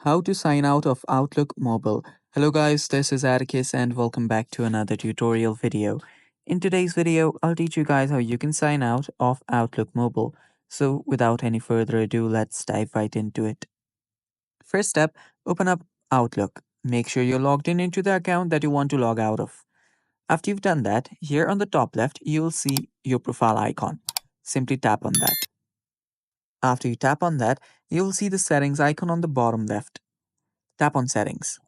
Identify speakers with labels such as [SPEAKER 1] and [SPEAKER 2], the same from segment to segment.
[SPEAKER 1] How to sign out of Outlook Mobile. Hello guys, this is Atticus and welcome back to another tutorial video. In today's video, I'll teach you guys how you can sign out of Outlook Mobile. So without any further ado, let's dive right into it. First step, open up Outlook. Make sure you're logged in into the account that you want to log out of. After you've done that, here on the top left, you'll see your profile icon. Simply tap on that. After you tap on that, you'll see the settings icon on the bottom left. Tap on settings.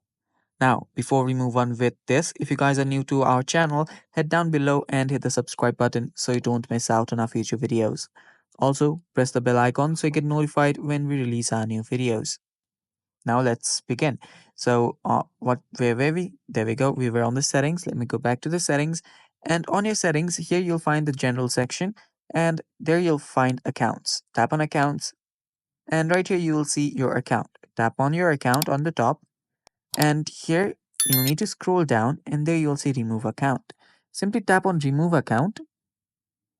[SPEAKER 1] Now, before we move on with this, if you guys are new to our channel, head down below and hit the subscribe button so you don't miss out on our future videos. Also, press the bell icon so you get notified when we release our new videos. Now let's begin. So, where were we? There we go. We were on the settings. Let me go back to the settings. And on your settings, here you'll find the general section, and there you'll find accounts. Tap on accounts, and right here you will see your account. Tap on your account on the top, and here you'll need to scroll down, and there you'll see remove account. Simply tap on remove account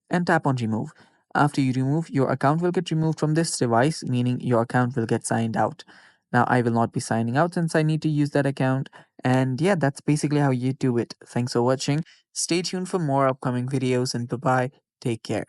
[SPEAKER 1] and tap on remove. After you remove, your account will get removed from this device, meaning your account will get signed out. Now, I will not be signing out since I need to use that account. And yeah, that's basically how you do it. Thanks for watching. Stay tuned for more upcoming videos, and bye bye. Take care.